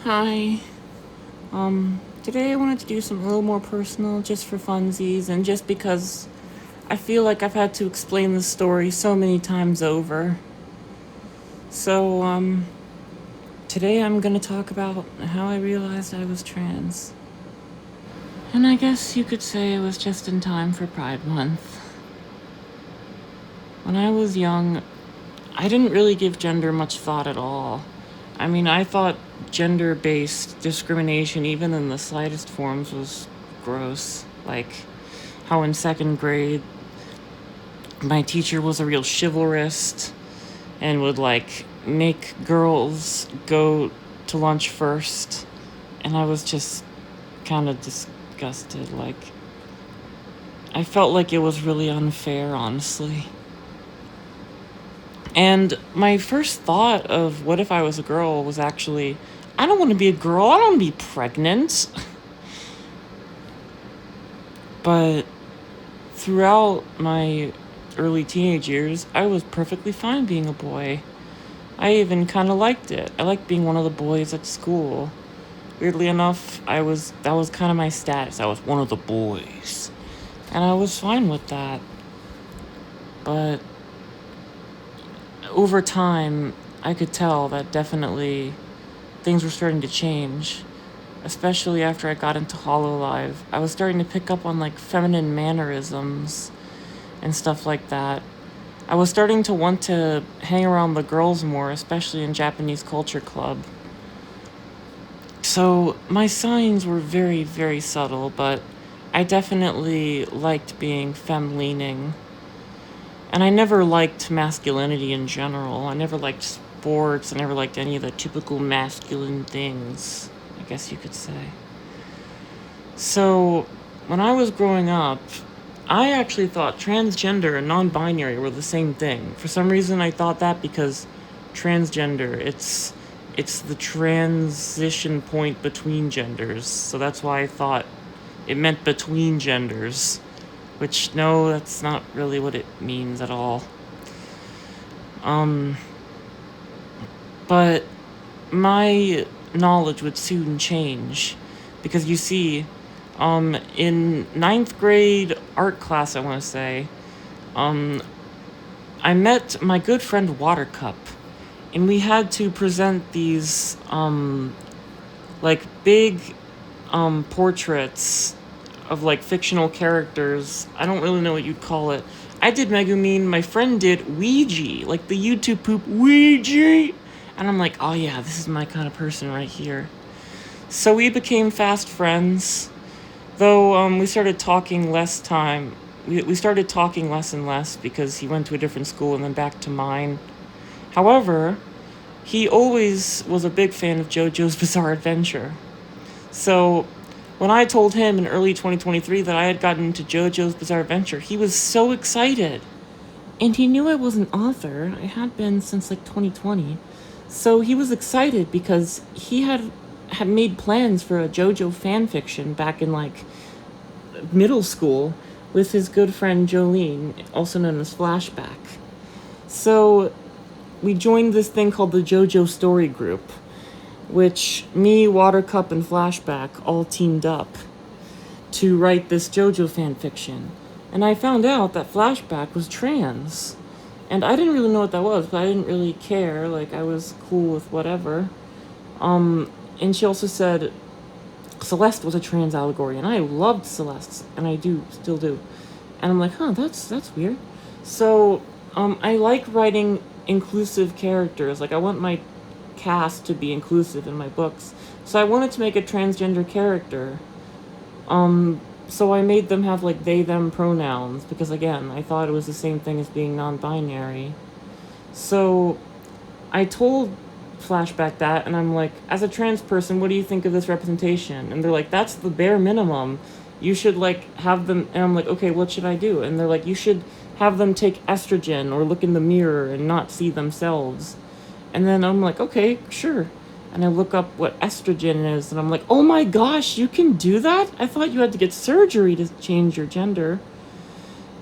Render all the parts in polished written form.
Hi. Today I wanted to do something a little more personal, just for funsies, and just because I feel like I've had to explain the story so many times over. So, today I'm gonna talk about how I realized I was trans. And I guess you could say it was just in time for Pride Month. When I was young, I didn't really give gender much thought at all. I mean, I thought gender-based discrimination, even in the slightest forms, was gross. Like how in second grade, my teacher was a real chivalrist and would like make girls go to lunch first, and I was just kind of disgusted. Like, I felt like it was really unfair, honestly. And my first thought of what if I was a girl was actually, I don't want to be a girl, I don't want to be pregnant. But throughout my early teenage years, I was perfectly fine being a boy. I even kind of liked it. I liked being one of the boys at school. Weirdly enough, that was kind of my status. I was one of the boys. And I was fine with that. But over time, I could tell that definitely things were starting to change, especially after I got into Hololive. I was starting to pick up on like feminine mannerisms and stuff like that. I was starting to want to hang around the girls more, especially in Japanese Culture Club. So my signs were very, very subtle, but I definitely liked being femme-leaning. And I never liked masculinity in general. I never liked sports. I never liked any of the typical masculine things, I guess you could say. So, when I was growing up, I actually thought transgender and non-binary were the same thing. For some reason, I thought that because transgender, it's the transition point between genders. So that's why I thought it meant between genders. Which, no, that's not really what it means at all. But my knowledge would soon change. Because you see, in 9th grade art class, I want to say, I met my good friend Watercup. And we had to present these, like, big, portraits of like fictional characters. I don't really know what you'd call it. I did Megumine, my friend did Ouija, like the YouTube poop Ouija. And I'm like, oh yeah, this is my kind of person right here. So we became fast friends, though we started talking less time. We started talking less and less because he went to a different school and then back to mine. However, he always was a big fan of JoJo's Bizarre Adventure. So when I told him in early 2023 that I had gotten into JoJo's Bizarre Adventure, he was so excited. And he knew I was an author. I had been since like 2020. So he was excited because he had made plans for a JoJo fanfiction back in like middle school with his good friend Jolene, also known as Flashback. So we joined this thing called the JoJo Story Group, which me, Watercup, and Flashback all teamed up to write this JoJo fanfiction. And I found out that Flashback was trans. And I didn't really know what that was, but I didn't really care. Like, I was cool with whatever. And she also said Celeste was a trans allegory, and I loved Celeste, and I still do. And I'm like, huh, that's weird. So, I like writing inclusive characters. Like, I want my cast to be inclusive in my books. So I wanted to make a transgender character. So I made them have like they, them pronouns because again, I thought it was the same thing as being non-binary. So I told Flashback that, and I'm like, as a trans person, what do you think of this representation? And they're like, that's the bare minimum. You should like have them, and I'm like, okay, what should I do? And they're like, you should have them take estrogen or look in the mirror and not see themselves. And then I'm like, okay, sure. And I look up what estrogen is, and I'm like, oh my gosh, you can do that? I thought you had to get surgery to change your gender.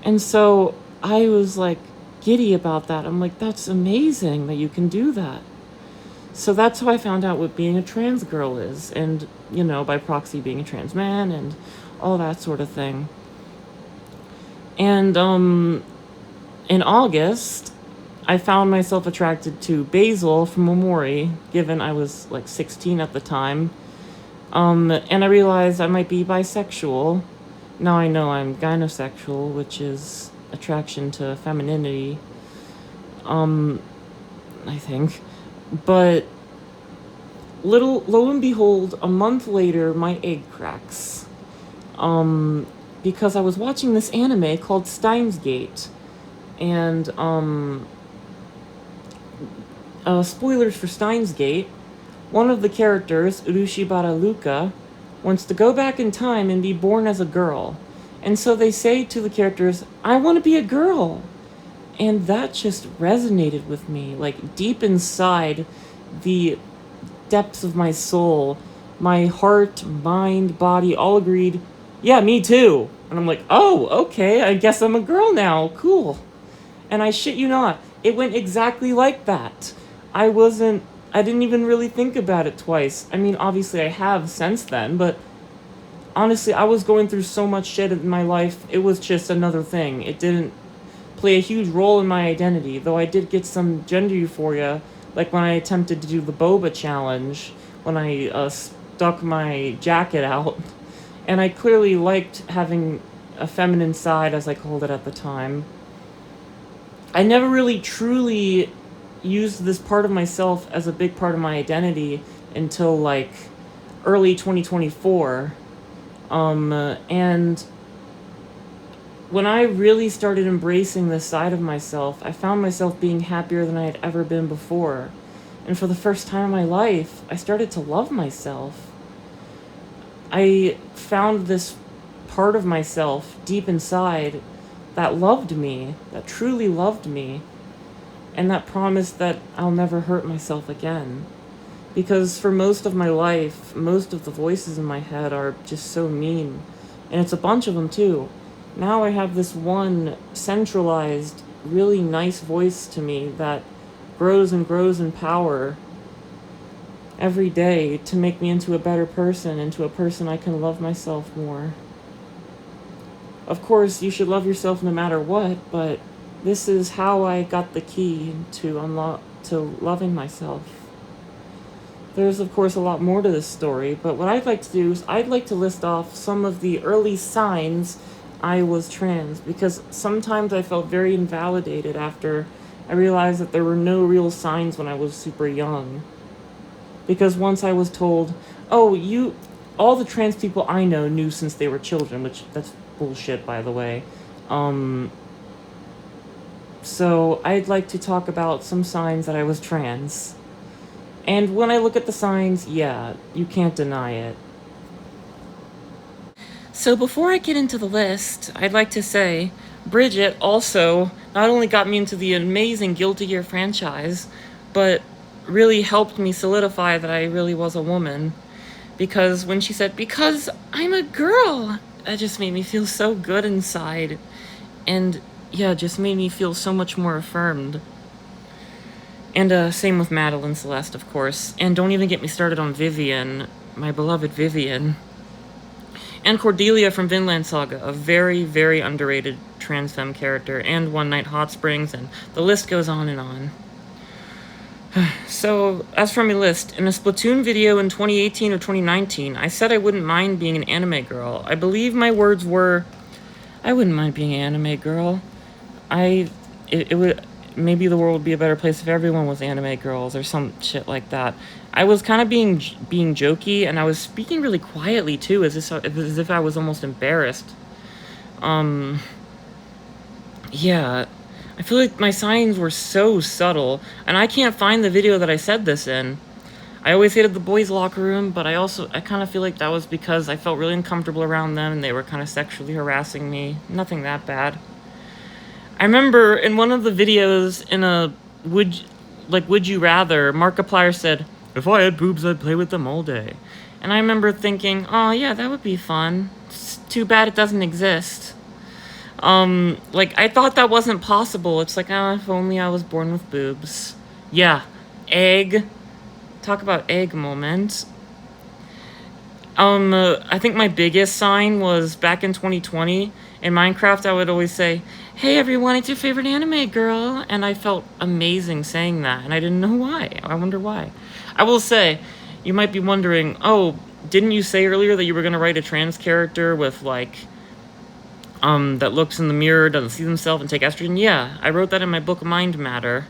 And so I was like giddy about that. I'm like, that's amazing that you can do that. So that's how I found out what being a trans girl is, and, you know, by proxy being a trans man and all that sort of thing. And in August, I found myself attracted to Basil from Amora, given I was like 16 at the time. And I realized I might be bisexual. Now I know I'm gynosexual, which is attraction to femininity. I think. But lo and behold, a month later, my egg cracks. Because I was watching this anime called Steins Gate. And, spoilers for Steins Gate. One of the characters, Urushibara Luka, wants to go back in time and be born as a girl. And so they say to the characters, I want to be a girl. And that just resonated with me, like deep inside the depths of my soul. My heart, mind, body all agreed, yeah, me too. And I'm like, oh, okay, I guess I'm a girl now, cool. And I shit you not, it went exactly like that. I didn't even really think about it twice. I mean, obviously I have since then, but honestly, I was going through so much shit in my life, it was just another thing. It didn't play a huge role in my identity, though I did get some gender euphoria, like when I attempted to do the boba challenge, when I stuck my jacket out, and I clearly liked having a feminine side, as I called it at the time. I never really truly used this part of myself as a big part of my identity until like early 2024, and when I really started embracing this side of myself, I found myself being happier than I had ever been before. And for the first time in my life, I started to love myself. I found this part of myself deep inside that loved me, that truly loved me, and that promised that I'll never hurt myself again. Because for most of my life, most of the voices in my head are just so mean. And it's a bunch of them too. Now I have this one centralized, really nice voice to me that grows and grows in power every day to make me into a better person, into a person I can love myself more. Of course, you should love yourself no matter what, but this is how I got the key to loving myself. There's, of course, a lot more to this story, but what I'd like to do is I'd like to list off some of the early signs I was trans, because sometimes I felt very invalidated after I realized that there were no real signs when I was super young. Because once I was told, oh, all the trans people I know knew since they were children, which that's bullshit, by the way. So I'd like to talk about some signs that I was trans. And when I look at the signs, yeah, you can't deny it. So before I get into the list, I'd like to say, Bridget also not only got me into the amazing Guiltygear franchise, but really helped me solidify that I really was a woman. Because when she said, because I'm a girl, that just made me feel so good inside. And yeah, just made me feel so much more affirmed. And same with Madeline, Celeste, of course. And don't even get me started on Vivian, my beloved Vivian. And Cordelia from Vinland Saga, a very, very underrated trans femme character, and One Night Hot Springs, and the list goes on and on. So, as for my list, in a Splatoon video in 2018 or 2019, I said I wouldn't mind being an anime girl. I believe my words were, I wouldn't mind being an anime girl. It would, maybe the world would be a better place if everyone was anime girls, or some shit like that. I was kind of being jokey, and I was speaking really quietly, too, as if I was almost embarrassed. Yeah, I feel like my signs were so subtle, and I can't find the video that I said this in. I always hated the boys' locker room, but I kind of feel like that was because I felt really uncomfortable around them, and they were kind of sexually harassing me. Nothing that bad. I remember in one of the videos in a Would You Rather, Markiplier said, if I had boobs, I'd play with them all day. And I remember thinking, oh yeah, that would be fun. It's too bad it doesn't exist. I thought that wasn't possible. It's like, if only I was born with boobs. Yeah, egg. talk about egg moment. I think my biggest sign was back in 2020. In Minecraft, I would always say, "Hey everyone, it's your favorite anime girl," and I felt amazing saying that, and I didn't know why. I wonder why. I will say, you might be wondering, oh, didn't you say earlier that you were gonna write a trans character with like, that looks in the mirror, doesn't see themselves, and take estrogen? Yeah, I wrote that in my book Mind Matter,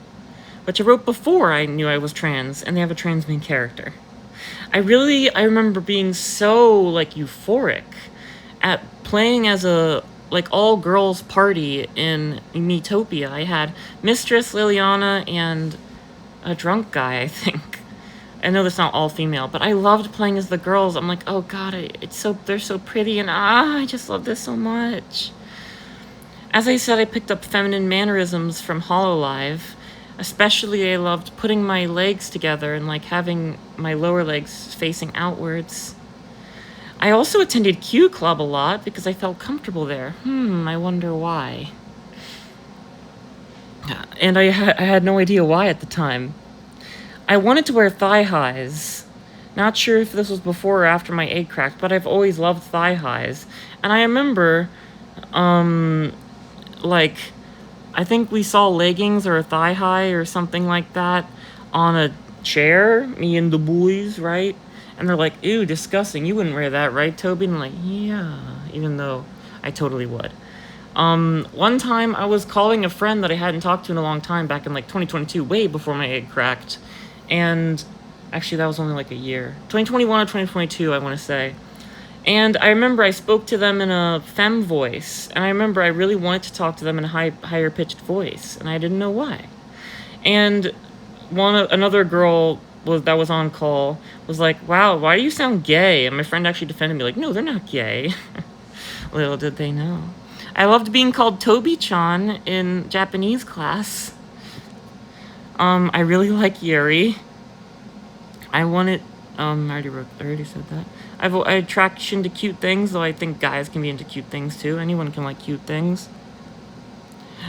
which I wrote before I knew I was trans, and they have a trans main character. I remember being so, like, euphoric at playing as a, like, all-girls party in Metopia. I had Mistress, Liliana, and a drunk guy, I think. I know that's not all female, but I loved playing as the girls. I'm like, oh god, they're so pretty, and I just love this so much. As I said, I picked up feminine mannerisms from HoloLive. Especially, I loved putting my legs together and, like, having my lower legs facing outwards. I also attended Q Club a lot because I felt comfortable there. I wonder why. And I had no idea why at the time. I wanted to wear thigh highs. Not sure if this was before or after my egg cracked, but I've always loved thigh highs. And I remember, like, I think we saw leggings or a thigh high or something like that on a chair, me and the boys, right? And they're like, ew, disgusting. You wouldn't wear that, right, Toby? And I'm like, yeah, even though I totally would. One time I was calling a friend that I hadn't talked to in a long time back in like 2022, way before my egg cracked. And actually that was only like a year. 2021 or 2022, I want to say. And I remember I spoke to them in a femme voice, and I remember I really wanted to talk to them in a higher pitched voice, and I didn't know why. And another girl that was on call was like, "Wow, why do you sound gay?" And my friend actually defended me, like, "No, they're not gay." Little did they know. I loved being called Toby-chan in Japanese class. I really like Yuri. I already said that. I have attraction to cute things, though I think guys can be into cute things too. Anyone can like cute things.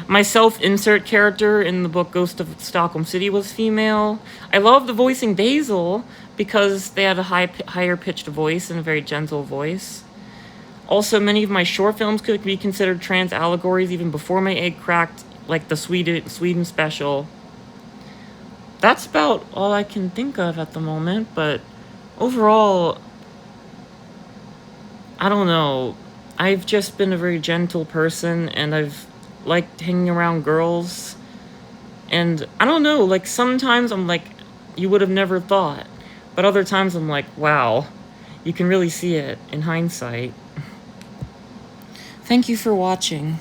My self-insert character in the book Ghost of Stockholm City was female. I love the voicing Basil because they had a higher pitched voice and a very gentle voice. Also, many of my short films could be considered trans allegories even before my egg cracked, like the Sweden special. That's about all I can think of at the moment, but overall, I don't know. I've just been a very gentle person, and I've liked hanging around girls. And I don't know, like, sometimes I'm like, you would have never thought. But other times I'm like, wow, you can really see it in hindsight. Thank you for watching.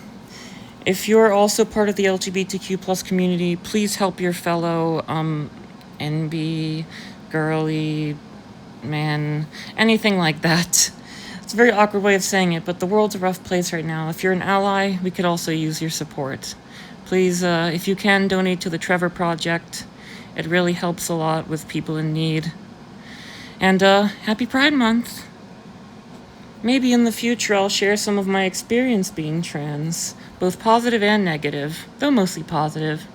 If you're also part of the LGBTQ+ community, please help your fellow NB, girly, man, anything like that. It's a very awkward way of saying it, but the world's a rough place right now. If you're an ally, we could also use your support. Please, if you can, donate to the Trevor Project. It really helps a lot with people in need. And happy Pride Month. Maybe in the future I'll share some of my experience being trans, both positive and negative, though mostly positive.